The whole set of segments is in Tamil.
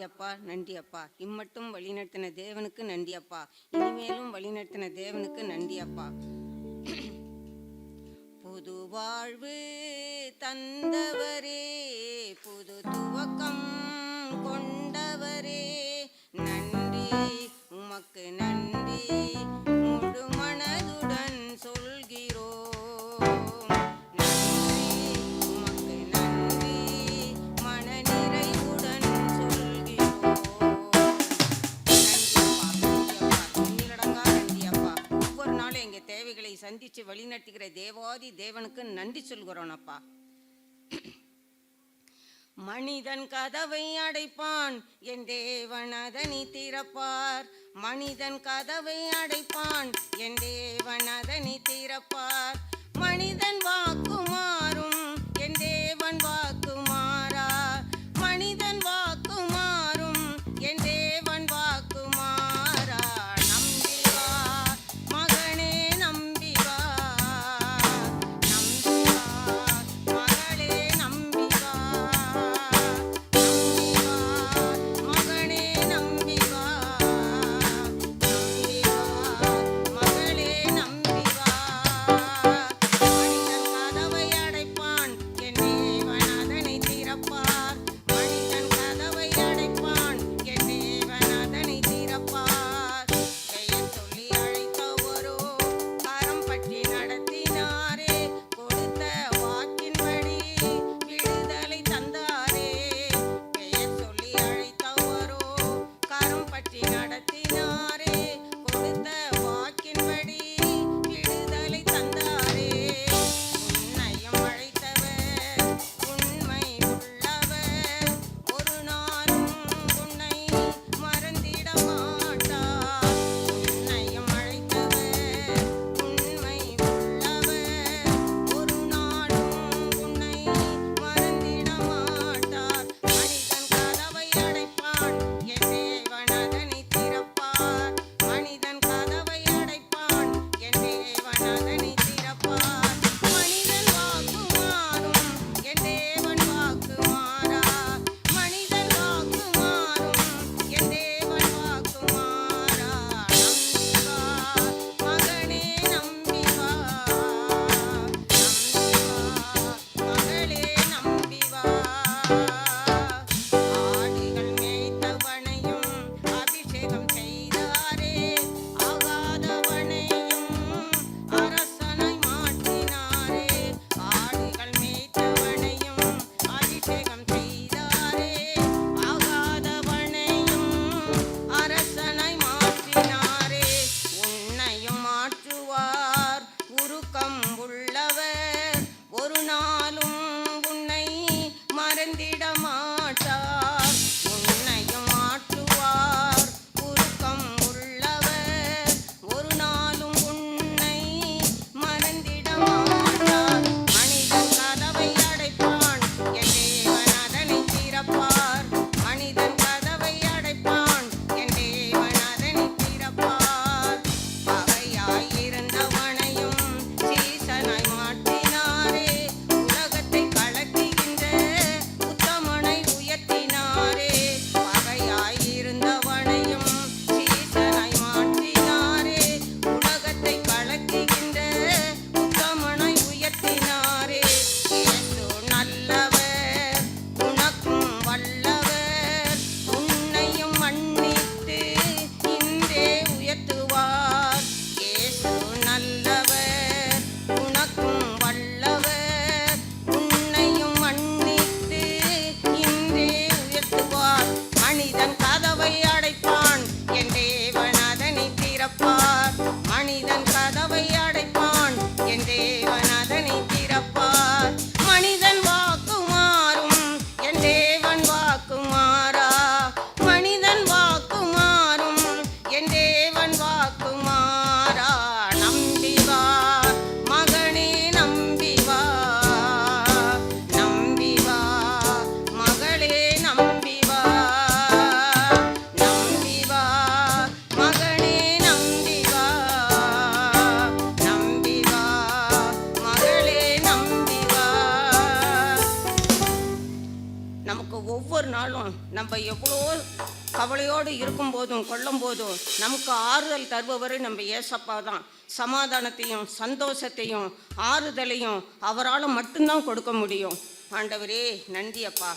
அப்பா, நன்றி அப்பா. இம்மட்டும் வழிநடத்தின தேவனுக்கு நன்றி அப்பா. இனிமேலும் வழிநடத்தின தேவனுக்கு நன்றி அப்பா. புது வாழ்வு தந்தவரே, புது துவக்கம் கொண்டவரே, நன்றி உமக்கு நன்றி, முழு மனதுடன் சொல்கிறோம். சந்திச்சு வழிநடத்துகிற தேவாதி தேவனுக்கு நன்றி சொல்கிறோம் அப்பா. மனிதன் கதவை அடைப்பான், என் தேவன் அதனை திறப்பார். மனிதன் கதவை அடைப்பான், என் தேவன் அதனை திறப்பார். மனிதன் வாக்கு மாறும், என் தேவன் வாக்கு மாறார். மனிதன் வாக்கு மாறும், என் தேவன் வாக்கு மாறார். நம்பி வா மகனே, நம்பி வா, நம்பி வா மகளே, நம்பி வா, நம்பி வா மகனே, நம்பி வா, நம்பி வா மகளே, நம்பி வா. மனிதன் கதவை அடைப்பான், என் தேவன் அதனை திறப்பார். மனிதன் கதவை அடைப்பான், என் தேவன் அதனை திறப்பார். பெயர் சொல்லி அழைத்தவரோ கரம் பற்றி நடத்தினாரே, கொடுத்த வாக்கின்படி விடுதலை தந்தாரே. பெயர் சொல்லி அழைத்தவரோ கரம் பற்றி நடத்தினாரே, கொடுத்த வாக்கின்படி விடுதலை தந்தாரே. உன்னையும் அழைத்தவர் உண்மை உள்ளவர், ஒரு நாளும் உன்னை மறந்திட மாட்டார். உன்னையும் அழைத்தவர் உண்மை உள்ளவர், ஒரு நாளும் உன்னை மறந்திட மாட்டார். மனிதன் கதவை அடைப்பான், என் தேவன் அதனை திறப்பார். மனிதன் கதவை அடைப்பான், என் தேவன் அதனை திறப்பார். மனிதன் வாக்கு மாறும், என் தேவன் வாக்கு மாறார். மனிதன் வாக்கு மாறும், என் தேவன் வாக்கு மாறார். நம்பி வா மகனே, நம்பி வா, நம்பி வா மகளே, நம்பி வா. ஆடுகள் மேய்த்தவனையும் அபிஷேகம் செய்தாரே, ஆகாதவனையும் அரசனாய் மாற்றினாரே. ஆடுகள் மேய்த்தவனையும் அபிஷேகம் செய்தாரே, ஆகாதவனையும் அரசனாய் மாற்றினாரே. உன்னையும் மாற்றுவார் உருக்கம் உள்ளவர், ஒரு நாளும் உன்னை மறந்திட மாட்டார். உன்னையும் மாற்றுவார் உருக்கம் உள்ளவர், ஒரு நாளும் உன்னை மறந்திட மாட்டார். மனிதன் கதவை அடைப்பான், என் தேவன் அதனை திறப்பார். மனிதன் கதவை அடைப்பான், என் தேவன் அதனை திறப்பார். பகையாயிருந்தவனையும் சீசனாய் மாற்றினாரே, உலகத்தை கலக்குகின்ற உத்தமனை உயர்த்தினாரே. பகையாயிருந்தவனையும் சீசனாய் மாற்றினாரே, உலகத்தை கலக்குகின்ற உத்தமனை உயர்த்தினாரே. இயேசு நல்லவர், உனக்கும் வல்லவர், உன்னையும் மன்னித்து இன்றே உயர்த்துவார். இயேசு நல்லவர், உனக்கும் வல்லவர், உன்னையும் மன்னித்து இன்றே உயர்த்துவார். மனிதன் கதவை அடைப்பான், என் தேவன் அதனை திறப்பார். மனிதன் கதவை அடைப்பான், என் தேவன் அதனை திறப்பார். மனிதன் வாக்கு மாறும், என் தேவன் வாக்கு மாறா. மனிதன் வாக்கு மாறும், என் தேவன் வாக்கு மாறா. நம்பி வா மகனே, நம்பி வா, நம்பி வா மகளே, நம்பி வா, நம்பி வா மகனே, நம்பி வா, நம்ம எவ்வளோ கவலையோடு இருக்கும்போதும் கொள்ளும்போதும் நமக்கு ஆறுதல் தருபவர் நம்ம ஏசப்பா தான். சமாதானத்தையும் சந்தோஷத்தையும் ஆறுதலையும் அவரால் மட்டும்தான் கொடுக்க முடியும். ஆண்டவரே நன்றி அப்பா.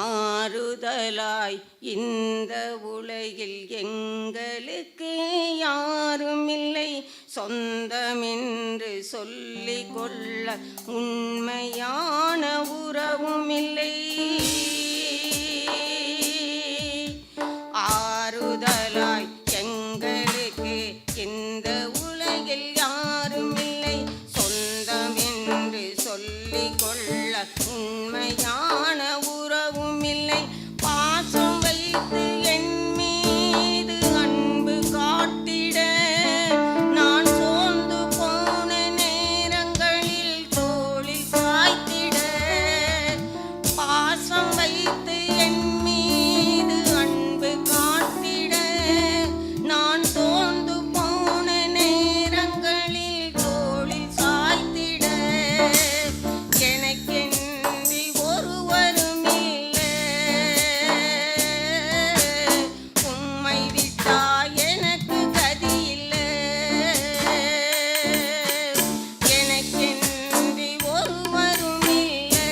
ஆறுதலாய் இந்த உலகில் எங்களுக்கு யாரும் இல்லை, சொந்தமென்று சொல்லிக் கொள்ள உண்மையான உறவும் இல்லை. ஆறுதலாய் எங்களுக்கு இந்த உலகில் யாரும் இல்லை, சொந்தமென்று சொல்லிக் கொள்ள உண்மையான உறவும் இல்லை. பாசம் வைத்து என் மீது அன்பு காட்டிட நான் சோர்ந்து போன நேரங்களில் தோளில் சாய்த்திட. பாசம் வைத்து என் மீது அன்பு காட்டிட நான் சோர்ந்து போன நேரங்களில் தோளில் சாய்த்திட. எனக்கென்றி ஒருவரும் இல்லை, உம்மை விட்டா எனக்கு கதி இல்லை. எனக்கென்றி ஒருவரும் இல்லை,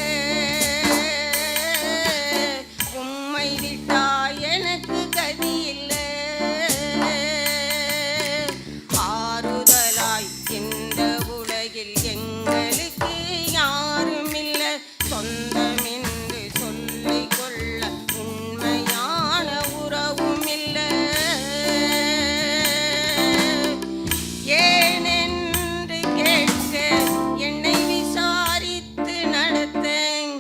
உம்மை விட்டா எனக்கு கதி இல்லை. ஆறுதலாய் இந்த உலகில் எங்களுக்கு யாரும் இல்லை, சொந்தமென்று சொல்லிக் கொள்ள உண்மையான உறவும் இல்லை. ஏனென்று கேட்க என்னை விசாரித்து நடத்தேன்,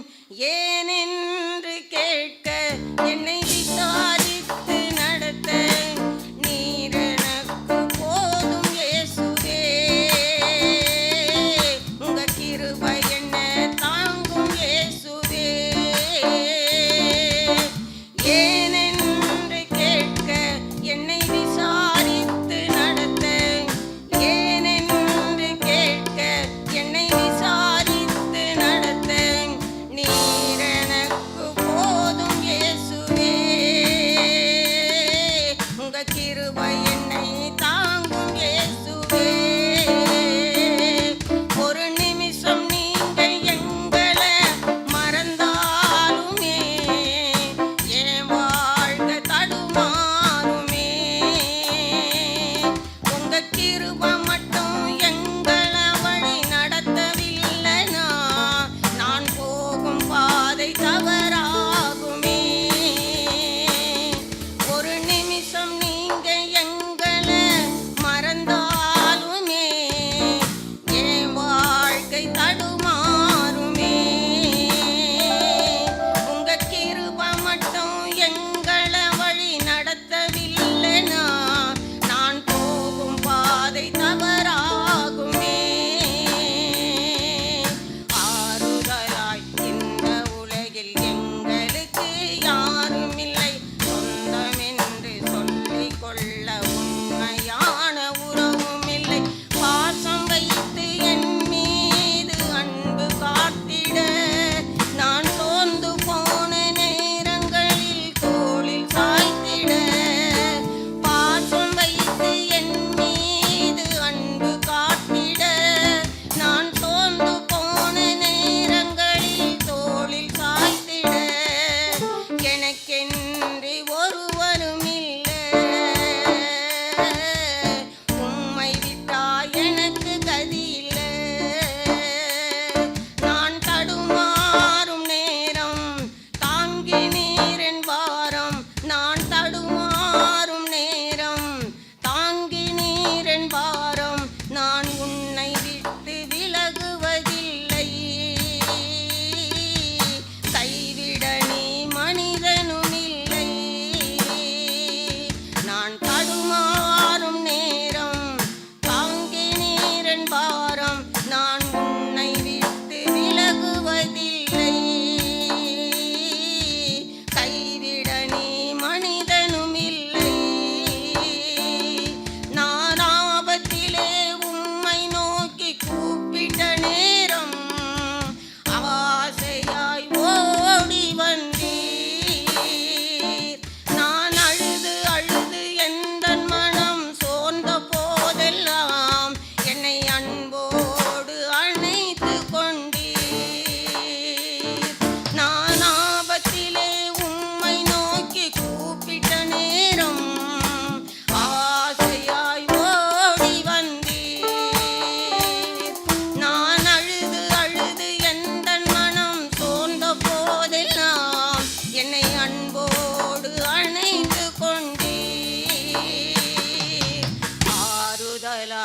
ஏனென்று கேட்க என்னை விசாரித்து நடத்தேன். நீர் எனக்கு போதும் இயேசுவே, உங்க கிருபை என்ன தாங்கும் இயேசுவே. ஏனென்று கேட்க என்னை விசாரித்து நடத்தேன், ஏனென்று கேட்க என்னை விசாரித்து நடத்தேன். நீர் எனக்கு போதும் இயேசுவே, உங்க கிருபை என்னை தாங்கும் இயேசுவே. ஒரு நிமிஷம் நீங்க எங்களை மறந்தாலுமே என் வாழ்க்கை தடுமாறுமே. உங்க கிருபை மட்டும் எங்களை வழி நடத்தவில்லைனா நான் போகும் பாதை தவறாகுமே. ஒரு நிமிஷம் நீங்க எங்களை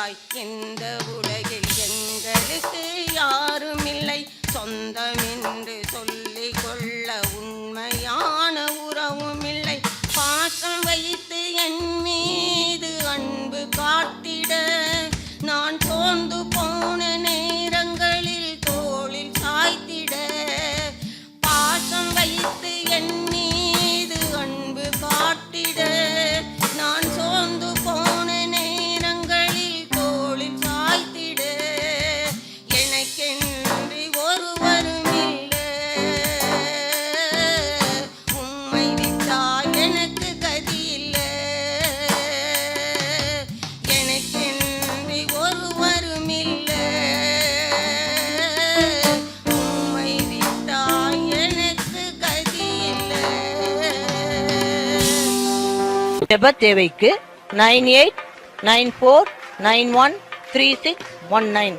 தந்தாய். இந்த உலகில் எங்களுக்கு யாரும் இல்லை, சொந்தமென்று சொல்லிக் கொள்ள உண்மையான உறவும் இல்லை. பாசம் வைத்து என் மீது அன்பு காட்டிட நான் சோர்ந்து போன நேரங்களில் தோளில் சாய்த்திட. பாசம் வைத்து என் மீது அன்பு காட்டிட நான் சோர்ந்து போன நேரங்களில் தோளில் சாய்த்திட. எனக்கென்று ஒருவரும் இல்லை, உம்மை விட்டால் எனக்கு கதி இல்லை. எனக்கென்று ஒருவரும் இல்லை, உம்மை விட்டால் எனக்கு கதி இல்லை. ஜெப தேவைக்கு 9894913619.